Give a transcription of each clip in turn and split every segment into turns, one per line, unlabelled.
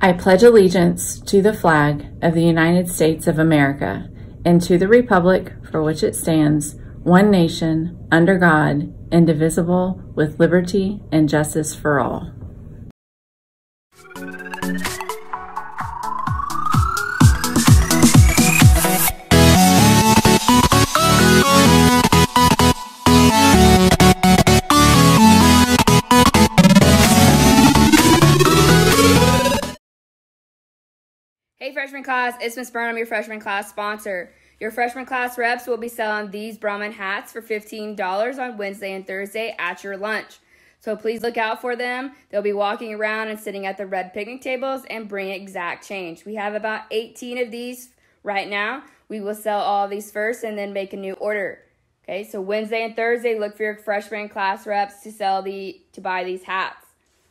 I pledge allegiance to the flag of the United States of America and to the republic for which it stands, one nation, under God, indivisible, with liberty and justice for all.
Hey freshman class, it's Miss Burnham, your freshman class sponsor. Your freshman class reps will be selling these Brahmin hats for $15 on Wednesday and Thursday at your lunch. So please look out for them. They'll be walking around and sitting at the red picnic tables and bring exact change. We have about 18 of these right now. We will sell all of these first and then make a new order. Okay, so Wednesday and Thursday, look for your freshman class reps to buy these hats.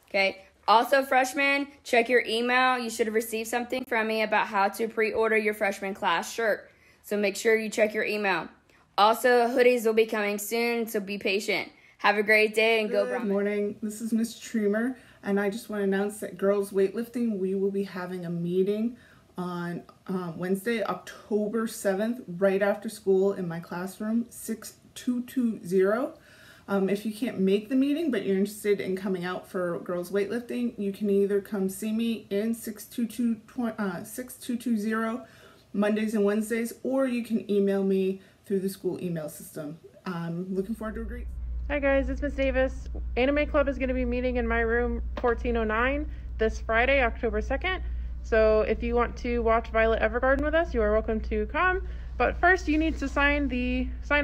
Okay. Also, freshmen, check your email. You should have received something from me about how to pre-order your freshman class shirt. So make sure you check your email. Also, hoodies will be coming soon, so be patient. Have a great day and go Brahmin.
Good morning. This is Miss Tremer, and I just want to announce that girls weightlifting, we will be having a meeting on Wednesday, October 7th, right after school in my classroom, 6220. If you can't make the meeting, but you're interested in coming out for girls weightlifting, you can either come see me in 6220 Mondays and Wednesdays, or you can email me through the school email system. I'm looking forward to a great...
Hi guys, it's Miss Davis. Anime Club is going to be meeting in my room 1409 this Friday, October 2nd. So if you want to watch Violet Evergarden with us, you are welcome to come. But first, you need to sign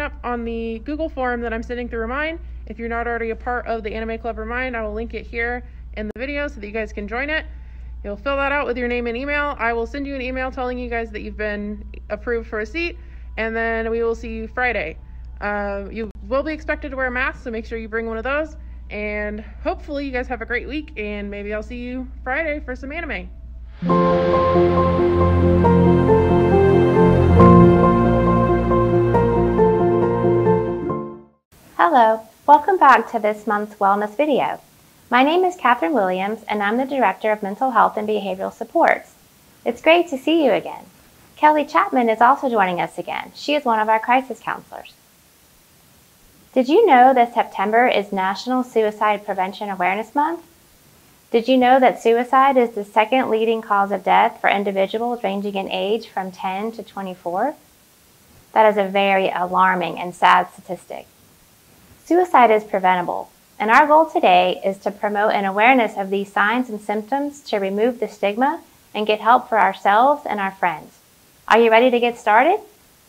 up on the Google form that I'm sending through Remind. If you're not already a part of the Anime Club Remind, I will link it here in the video so that you guys can join it. You'll fill that out with your name and email. I will send you an email telling you guys that you've been approved for a seat, and then we will see you Friday. You will be expected to wear a mask, so make sure you bring one of those. And hopefully you guys have a great week, and maybe I'll see you Friday for some anime.
Hello, welcome back to this month's wellness video. My name is Catherine Williams and I'm the Director of Mental Health and Behavioral Supports. It's great to see you again. Kelly Chapman is also joining us again. She is one of our crisis counselors. Did you know that September is National Suicide Prevention Awareness Month? Did you know that suicide is the second leading cause of death for individuals ranging in age from 10 to 24? That is a very alarming and sad statistic. Suicide is preventable, and our goal today is to promote an awareness of these signs and symptoms to remove the stigma and get help for ourselves and our friends. Are you ready to get started?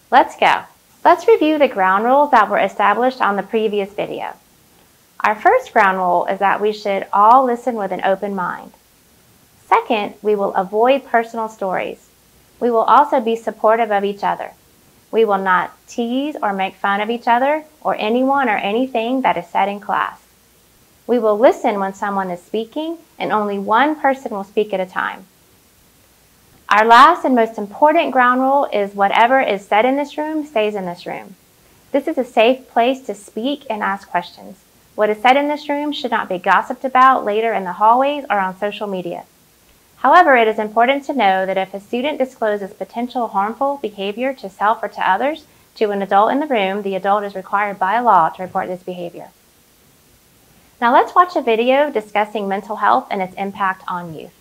Let's go. Let's review the ground rules that were established on the previous video. Our first ground rule is that we should all listen with an open mind. Second, we will avoid personal stories. We will also be supportive of each other. We will not tease or make fun of each other or anyone or anything that is said in class. We will listen when someone is speaking, and only one person will speak at a time. Our last and most important ground rule is whatever is said in this room stays in this room. This is a safe place to speak and ask questions. What is said in this room should not be gossiped about later in the hallways or on social media. However, it is important to know that if a student discloses potential harmful behavior to self or to others to an adult in the room, the adult is required by law to report this behavior. Now let's watch a video discussing mental health and its impact on youth.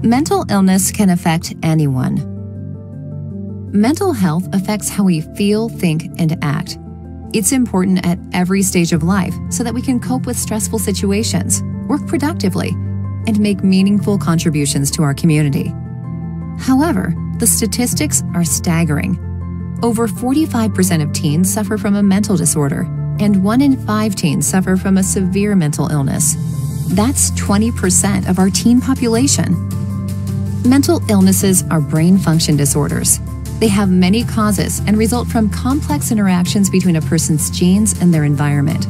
Mental illness can affect anyone. Mental health affects how we feel, think, and act. It's important at every stage of life so that we can cope with stressful situations, work productively, and make meaningful contributions to our community. However, the statistics are staggering. Over 45% of teens suffer from a mental disorder, and 1 in 5 teens suffer from a severe mental illness. That's 20% of our teen population. Mental illnesses are brain function disorders. They have many causes and result from complex interactions between a person's genes and their environment.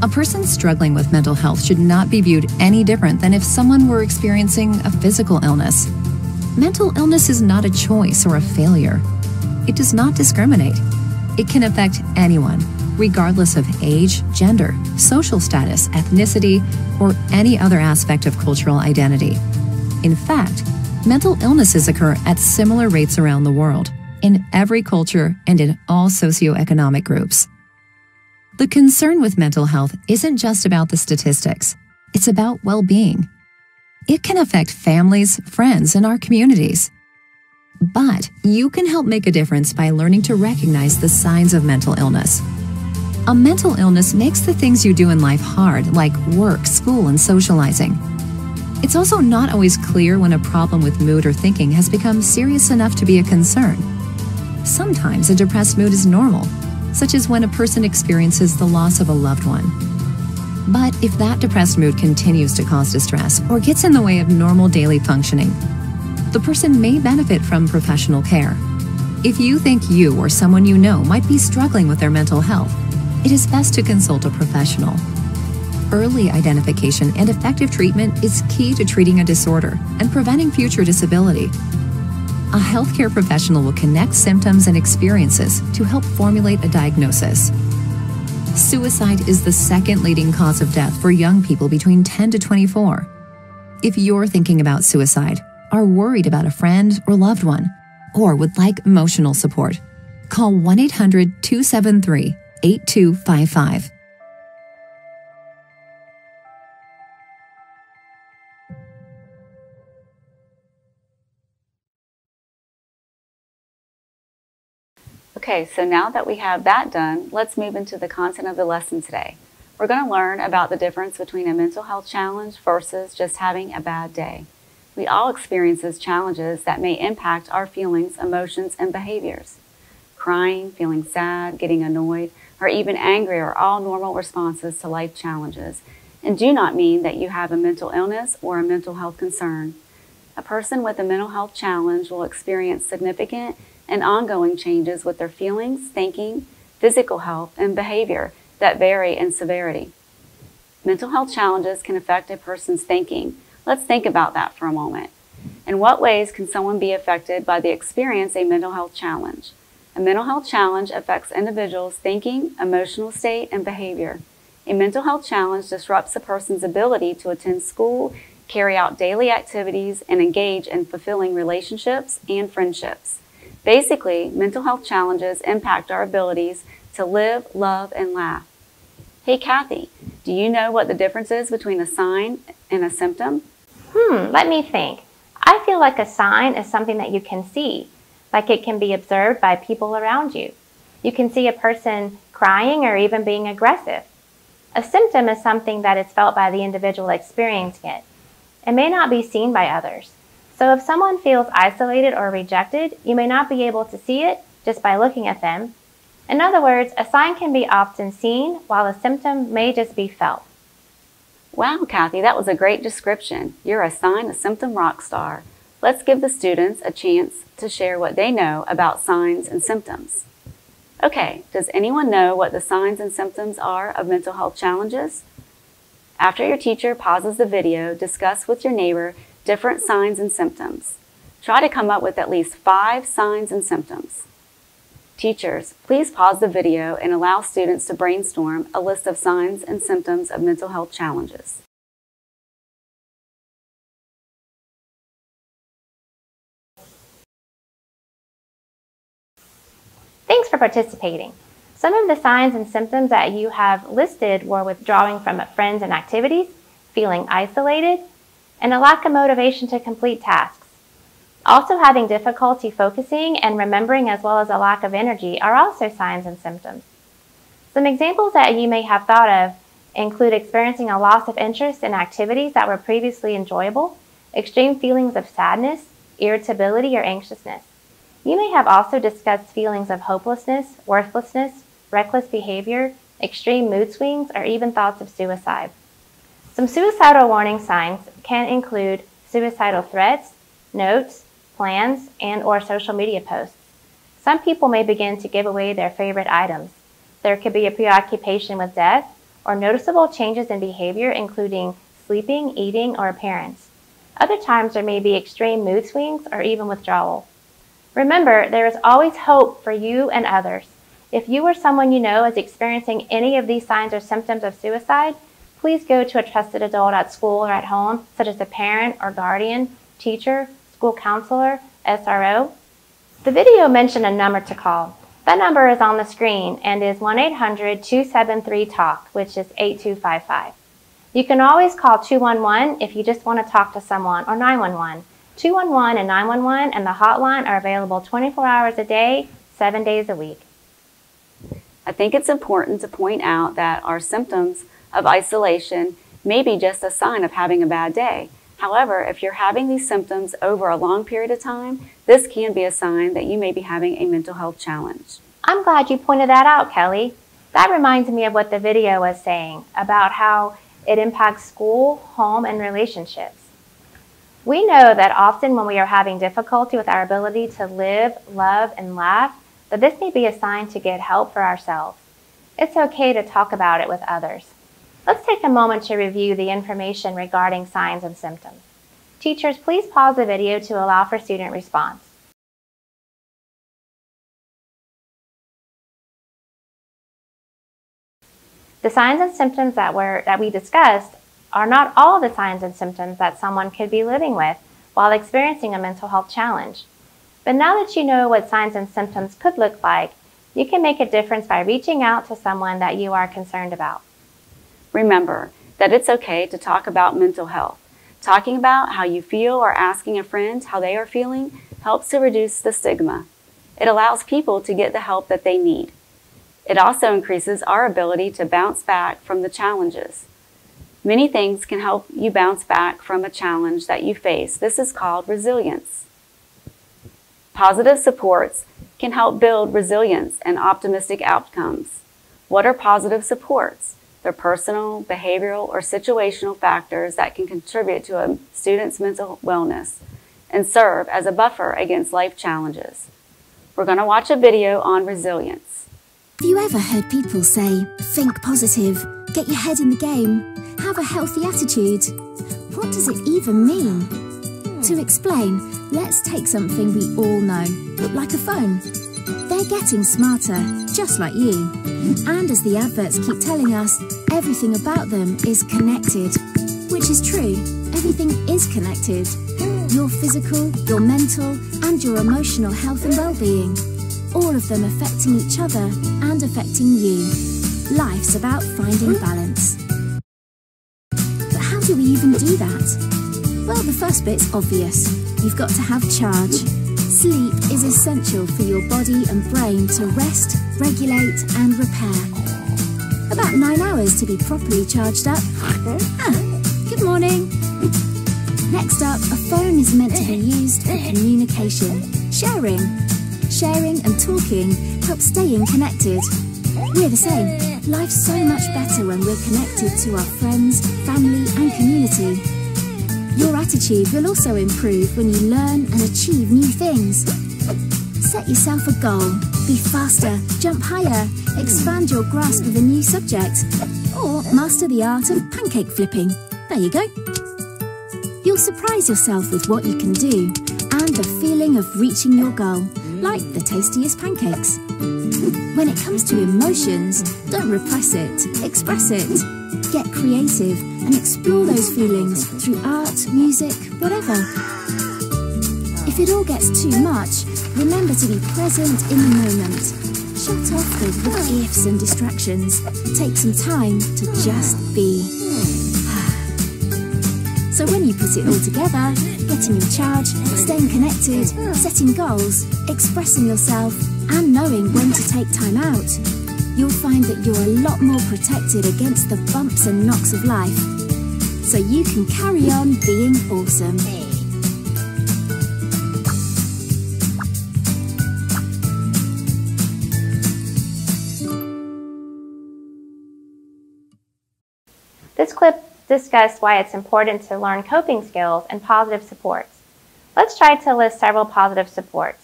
A person struggling with mental health should not be viewed any different than if someone were experiencing a physical illness. Mental illness is not a choice or a failure. It does not discriminate. It can affect anyone, regardless of age, gender, social status, ethnicity, or any other aspect of cultural identity. In fact, mental illnesses occur at similar rates around the world, in every culture and in all socioeconomic groups. The concern with mental health isn't just about the statistics, it's about well-being. It can affect families, friends, and our communities. But you can help make a difference by learning to recognize the signs of mental illness. A mental illness makes the things you do in life hard, like work, school, and socializing. It's also not always clear when a problem with mood or thinking has become serious enough to be a concern. Sometimes a depressed mood is normal, such as when a person experiences the loss of a loved one. But if that depressed mood continues to cause distress or gets in the way of normal daily functioning, the person may benefit from professional care. If you think you or someone you know might be struggling with their mental health, it is best to consult a professional. Early identification and effective treatment is key to treating a disorder and preventing future disability. A healthcare professional will connect symptoms and experiences to help formulate a diagnosis. Suicide is the second leading cause of death for young people between 10 to 24. If you're thinking about suicide, are worried about a friend or loved one, or would like emotional support, call 1-800-273-8255.
Okay, so now that we have that done, let's move into the content of the lesson today. We're going to learn about the difference between a mental health challenge versus just having a bad day. We all experience challenges that may impact our feelings, emotions, and behaviors. Crying, feeling sad, getting annoyed, or even angry are all normal responses to life challenges and do not mean that you have a mental illness or a mental health concern. A person with a mental health challenge will experience significant and ongoing changes with their feelings, thinking, physical health, and behavior that vary in severity. Mental health challenges can affect a person's thinking. Let's think about that for a moment. In what ways can someone be affected by the experience of a mental health challenge? A mental health challenge affects individuals' thinking, emotional state, and behavior. A mental health challenge disrupts a person's ability to attend school, carry out daily activities, and engage in fulfilling relationships and friendships. Basically, mental health challenges impact our abilities to live, love, and laugh. Hey, Kathy, do you know what the difference is between a sign and a symptom?
Let me think. I feel like a sign is something that you can see, like it can be observed by people around you. You can see a person crying or even being aggressive. A symptom is something that is felt by the individual experiencing it. It may not be seen by others. So if someone feels isolated or rejected, you may not be able to see it just by looking at them. In other words, a sign can be often seen while a symptom may just be felt.
Wow, Kathy, that was a great description. You're a sign, a symptom rock star. Let's give the students a chance to share what they know about signs and symptoms. Okay, does anyone know what the signs and symptoms are of mental health challenges? After your teacher pauses the video, discuss with your neighbor different signs and symptoms. Try to come up with at least 5 signs and symptoms. Teachers, please pause the video and allow students to brainstorm a list of signs and symptoms of mental health challenges.
Thanks for participating. Some of the signs and symptoms that you have listed were withdrawing from friends and activities, feeling isolated, and a lack of motivation to complete tasks. Also, having difficulty focusing and remembering as well as a lack of energy are also signs and symptoms. Some examples that you may have thought of include experiencing a loss of interest in activities that were previously enjoyable, extreme feelings of sadness, irritability, or anxiousness. You may have also discussed feelings of hopelessness, worthlessness, reckless behavior, extreme mood swings, or even thoughts of suicide. Some suicidal warning signs can include suicidal threats, notes, plans, and/or social media posts. Some people may begin to give away their favorite items. There could be a preoccupation with death or noticeable changes in behavior, including sleeping, eating, or appearance. Other times there may be extreme mood swings or even withdrawal. Remember, there is always hope for you and others. If you or someone you know is experiencing any of these signs or symptoms of suicide, please go to a trusted adult at school or at home, such as a parent or guardian, teacher, school counselor, SRO. The video mentioned a number to call. That number is on the screen and is 1-800-273-TALK, which is 8255. You can always call 211 if you just want to talk to someone, or 911. 211 and 911 and the hotline are available 24 hours a day, 7 days a week.
I think it's important to point out that our symptoms of isolation may be just a sign of having a bad day. However, if you're having these symptoms over a long period of time, this can be a sign that you may be having a mental health challenge.
I'm glad you pointed that out, Kelly. That reminds me of what the video was saying about how it impacts school, home, and relationships. We know that often when we are having difficulty with our ability to live, love, and laugh, that this may be a sign to get help for ourselves. It's okay to talk about it with others. Let's take a moment to review the information regarding signs and symptoms. Teachers, please pause the video to allow for student response. The signs and symptoms that we discussed are not all the signs and symptoms that someone could be living with while experiencing a mental health challenge. But now that you know what signs and symptoms could look like, you can make a difference by reaching out to someone that you are concerned about.
Remember that it's okay to talk about mental health. Talking about how you feel or asking a friend how they are feeling helps to reduce the stigma. It allows people to get the help that they need. It also increases our ability to bounce back from the challenges. Many things can help you bounce back from a challenge that you face. This is called resilience. Positive supports can help build resilience and optimistic outcomes. What are positive supports? They're personal, behavioral, or situational factors that can contribute to a student's mental wellness and serve as a buffer against life challenges. We're going to watch a video on resilience.
Have you ever heard people say, think positive, get your head in the game, have a healthy attitude? What does it even mean? To explain, let's take something we all know, like a phone. They're getting smarter, just like you. And as the adverts keep telling us, everything about them is connected. Which is true, everything is connected. Your physical, your mental, and your emotional health and well-being. All of them affecting each other and affecting you. Life's about finding balance. But how do we even do that? Well, the first bit's obvious. You've got to have charge. Sleep is essential for your body and brain to rest, regulate and repair. About 9 hours to be properly charged up. Good morning. Next up, a phone is meant to be used for communication, sharing. Sharing and talking helps staying connected. We're the same. Life's so much better when we're connected to our friends, family and community. Your attitude will also improve when you learn and achieve new things. Set yourself a goal. Be faster, jump higher, expand your grasp of a new subject, or master the art of pancake flipping. There you go. You'll surprise yourself with what you can do and the feeling of reaching your goal, like the tastiest pancakes. When it comes to emotions, don't repress it, express it. Get creative and explore those feelings through art, music, whatever. If it all gets too much, remember to be present in the moment. Shut off the what ifs and distractions. Take some time to just be. So when you put it all together, getting in charge, staying connected, setting goals, expressing yourself, and knowing when to take time out, you'll find that you're a lot more protected against the bumps and knocks of life. So you can carry on being awesome.
This clip discussed why it's important to learn coping skills and positive supports. Let's try to list several positive supports.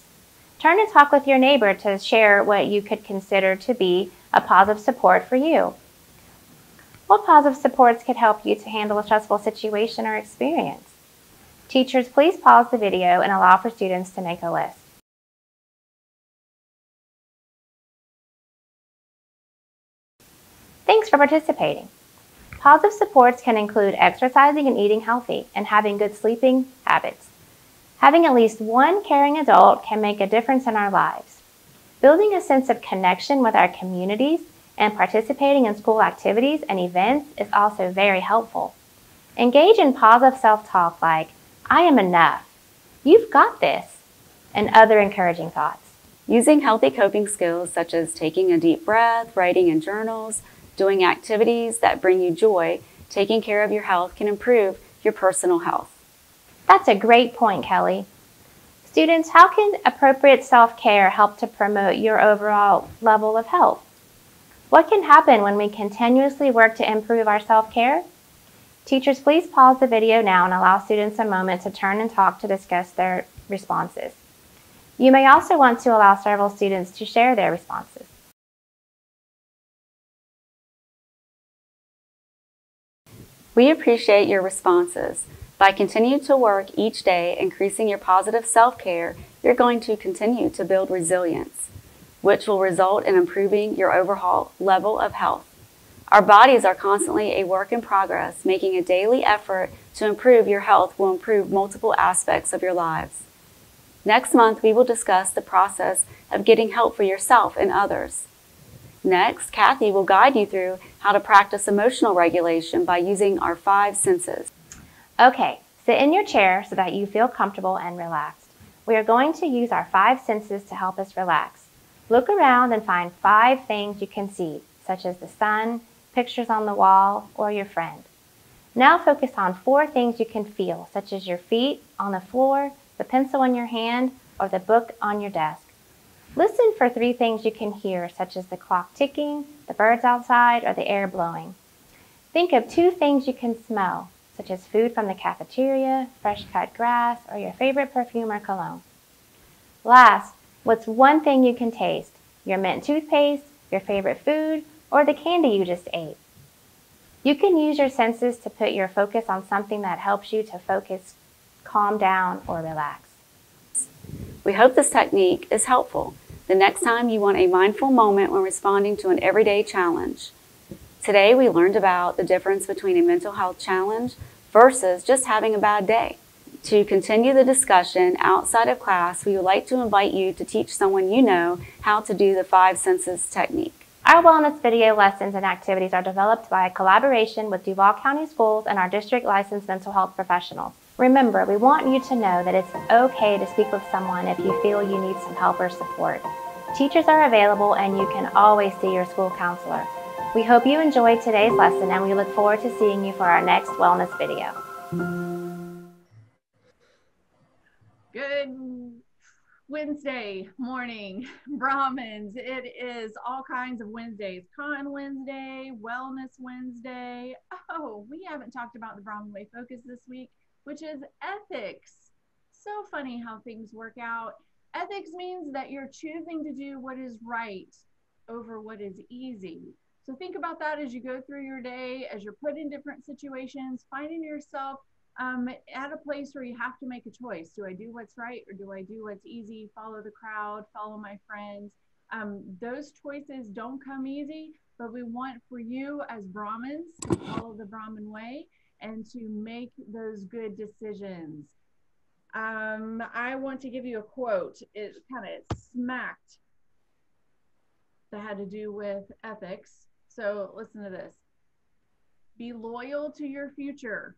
Turn and talk with your neighbor to share what you could consider to be a positive support for you. What positive supports could help you to handle a stressful situation or experience? Teachers, please pause the video and allow for students to make a list. Thanks for participating. Positive supports can include exercising and eating healthy and having good sleeping habits. Having at least one caring adult can make a difference in our lives. Building a sense of connection with our communities and participating in school activities and events is also very helpful. Engage in positive self-talk like, "I am enough," "You've got this," and other encouraging thoughts.
Using healthy coping skills such as taking a deep breath, writing in journals, doing activities that bring you joy, taking care of your health can improve your personal health.
That's a great point, Kelly. Students, how can appropriate self-care help to promote your overall level of health? What can happen when we continuously work to improve our self-care? Teachers, please pause the video now and allow students a moment to turn and talk to discuss their responses. You may also want to allow several students to share their responses.
We appreciate your responses. By continuing to work each day, increasing your positive self-care, you're going to continue to build resilience, which will result in improving your overall level of health. Our bodies are constantly a work in progress. Making a daily effort to improve your health will improve multiple aspects of your lives. Next month, we will discuss the process of getting help for yourself and others. Next, Kathy will guide you through how to practice emotional regulation by using our 5 senses.
Okay, sit in your chair so that you feel comfortable and relaxed. We are going to use our 5 senses to help us relax. Look around and find 5 things you can see, such as the sun, pictures on the wall, or your friend. Now focus on 4 things you can feel, such as your feet on the floor, the pencil in your hand, or the book on your desk. Listen for 3 things you can hear, such as the clock ticking, the birds outside, or the air blowing. Think of 2 things you can smell, such as food from the cafeteria, fresh cut grass, or your favorite perfume or cologne. Last, what's 1 thing you can taste? Your mint toothpaste, your favorite food, or the candy you just ate. You can use your senses to put your focus on something that helps you to focus, calm down, or relax.
We hope this technique is helpful the next time you want a mindful moment when responding to an everyday challenge. Today, we learned about the difference between a mental health challenge versus just having a bad day. To continue the discussion outside of class, we would like to invite you to teach someone you know how to do the 5 senses technique.
Our wellness video lessons and activities are developed by a collaboration with Duval County Schools and our district licensed mental health professionals. Remember, we want you to know that it's okay to speak with someone if you feel you need some help or support. Teachers are available and you can always see your school counselor. We hope you enjoyed today's lesson and we look forward to seeing you for our next wellness video.
Good Wednesday morning, Brahmins. It is all kinds of Wednesdays. Con Wednesday, Wellness Wednesday. Oh, we haven't talked about the Brahmin Way focus this week, which is ethics. So funny how things work out. Ethics means that you're choosing to do what is right over what is easy. So think about that as you go through your day, as you're put in different situations, finding yourself at a place where you have to make a choice. Do I do what's right or do I do what's easy? Follow the crowd, follow my friends. Those choices don't come easy, but we want for you as Brahmins to follow the Brahmin way and to make those good decisions. I want to give you a quote. It kind of smacked that had to do with ethics. So listen to this. Be loyal to your future,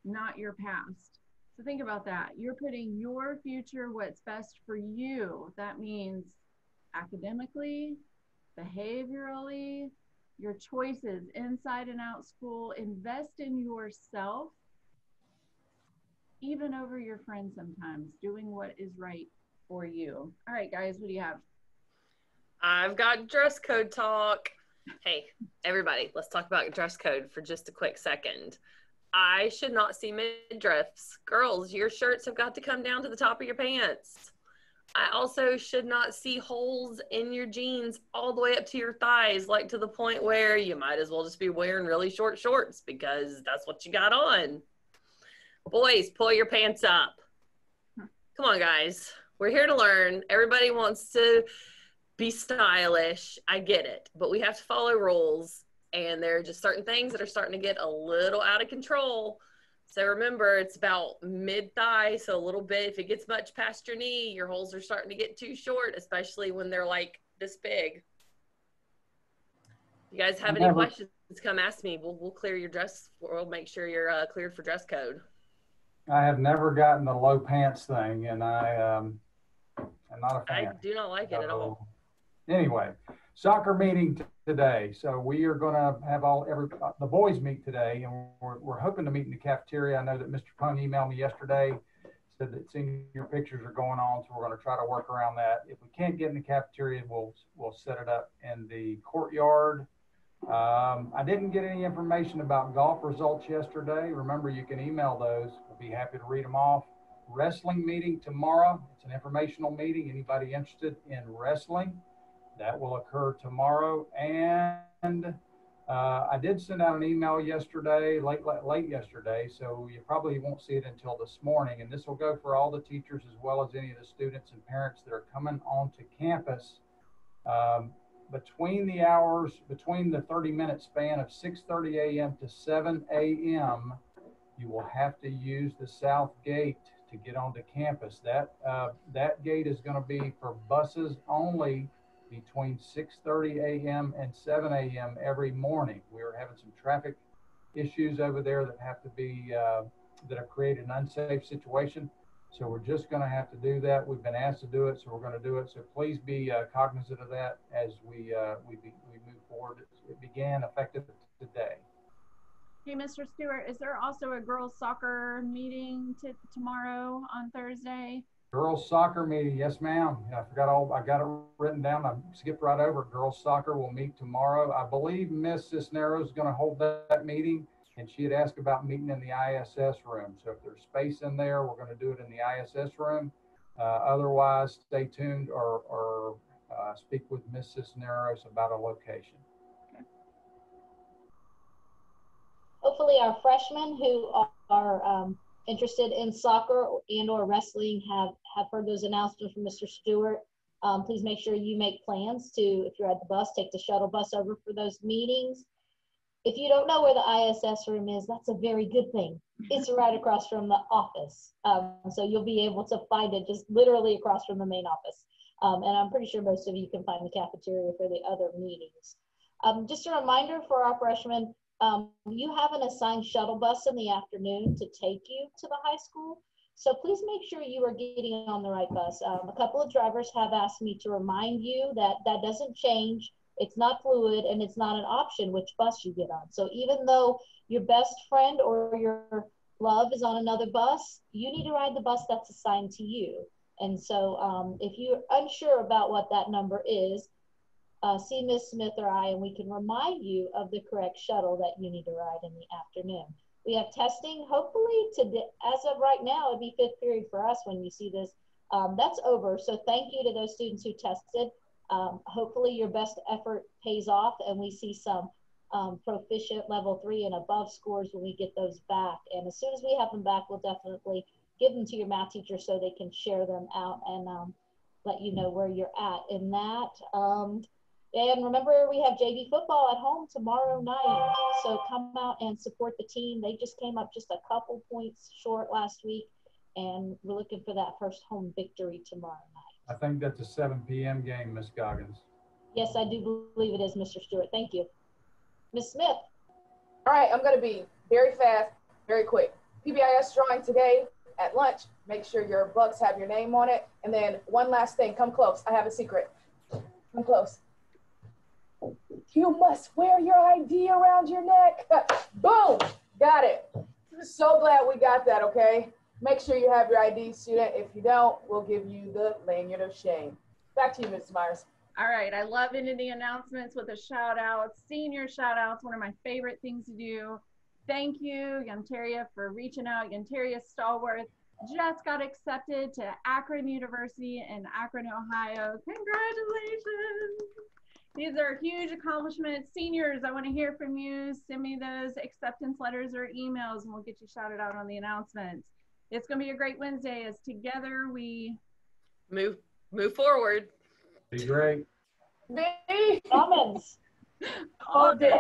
not your past. So think about that. You're putting your future, what's best for you. That means academically, behaviorally, your choices inside and out school. Invest in yourself, even over your friends sometimes, doing what is right for you. All right, guys, what do you have?
I've got dress code talk. Hey, everybody, let's talk about dress code for just a quick second. I should not see midriffs. Girls, your shirts have got to come down to the top of your pants. I also should not see holes in your jeans all the way up to your thighs, like to the point where you might as well just be wearing really short shorts because that's what you got on. Boys, pull your pants up. Come on, guys. We're here to learn. Everybody wants to be stylish. I get it. But we have to follow rules. And there are just certain things that are starting to get a little out of control. So remember, it's about mid-thigh, so a little bit. If it gets much past your knee, your holes are starting to get too short, especially when they're like this big. If you guys have any questions, come ask me. We'll clear your dress. We'll make sure you're cleared for dress code.
I have never gotten the low pants thing, and I'm not a fan.
I do not like it at all.
Anyway, soccer meeting today. So we are going to have the boys meet today, and we're hoping to meet in the cafeteria. I know that Mr. Pung emailed me yesterday, said that senior pictures are going on, so we're going to try to work around that. If we can't get in the cafeteria, we'll set it up in the courtyard. I didn't get any information about golf results yesterday. Remember, you can email those. We'll be happy to read them off. Wrestling meeting tomorrow. It's an informational meeting. Anybody interested in wrestling? That will occur tomorrow. And I did send out an email yesterday, late yesterday, so you probably won't see it until this morning. And this will go for all the teachers as well as any of the students and parents that are coming onto campus. Between the 30-minute span of 6:30 a.m. to 7 a.m., you will have to use the south gate to get onto campus. That gate is going to be for buses only between 6:30 a.m. and 7 a.m. every morning. We're having some traffic issues over there that have to be that have created an unsafe situation. So we're just going to have to do that. We've been asked to do it, so we're going to do it. So please be cognizant of that as we move forward. It began effective today.
Hey, Mr. Stewart, is there also a girls soccer meeting tomorrow on Thursday?
Girls soccer meeting, yes, ma'am. I got it written down. I skipped right over it. Girls soccer will meet tomorrow. I believe Miss Cisneros is going to hold that meeting. And she had asked about meeting in the ISS room. So if there's space in there, we're going to do it in the ISS room. Otherwise, stay tuned or speak with Miss Cisneros about a location.
Okay.
Hopefully our freshmen who are interested in soccer and or wrestling have heard those announcements from Mr. Stewart. Please make sure you make plans to, if you're at the bus, take the shuttle bus over for those meetings. If you don't know where the ISS room is, that's a very good thing. It's right across from the office. So you'll be able to find it just literally across from the main office. And I'm pretty sure most of you can find the cafeteria for the other meetings. Just a reminder for our freshmen, you have an assigned shuttle bus in the afternoon to take you to the high school. So please make sure you are getting on the right bus. A couple of drivers have asked me to remind you that that doesn't change. It's not fluid, and it's not an option which bus you get on. So even though your best friend or your love is on another bus, you need to ride the bus that's assigned to you. And so if you're unsure about what that number is, see Ms. Smith or I, and we can remind you of the correct shuttle that you need to ride in the afternoon. We have testing, hopefully today, as of right now, it'd be 5th period for us when you see this. That's over, so thank you to those students who tested. Hopefully your best effort pays off and we see some proficient level 3 and above scores when we get those back. And as soon as we have them back, we'll definitely give them to your math teacher so they can share them out and let you know where you're at in that. And remember, we have JV football at home tomorrow night. So come out and support the team. They just came up just a couple points short last week, and we're looking for that first home victory tomorrow night.
I think that's a 7 p.m. game, Ms. Goggins.
Yes, I do believe it is, Mr. Stewart. Thank you. Ms. Smith.
All right, I'm going to be very fast, very quick. PBIS drawing today at lunch. Make sure your bucks have your name on it. And then one last thing, come close. I have a secret. Come close. You must wear your ID around your neck. Boom, got it. So glad we got that, okay? Make sure you have your ID, student. If you don't, we'll give you the lanyard of shame. Back to you, Mrs. Myers.
All right, I love ending the announcements with a shout out. Senior shout outs, one of my favorite things to do. Thank you, Yanteria, for reaching out. Yanteria Stallworth just got accepted to Akron University in Akron, Ohio. Congratulations. These are huge accomplishments. Seniors, I want to hear from you. Send me those acceptance letters or emails and we'll get you shouted out on the announcements. It's going to be a great Wednesday as together we
move forward.
Be great.
Comments.
All day.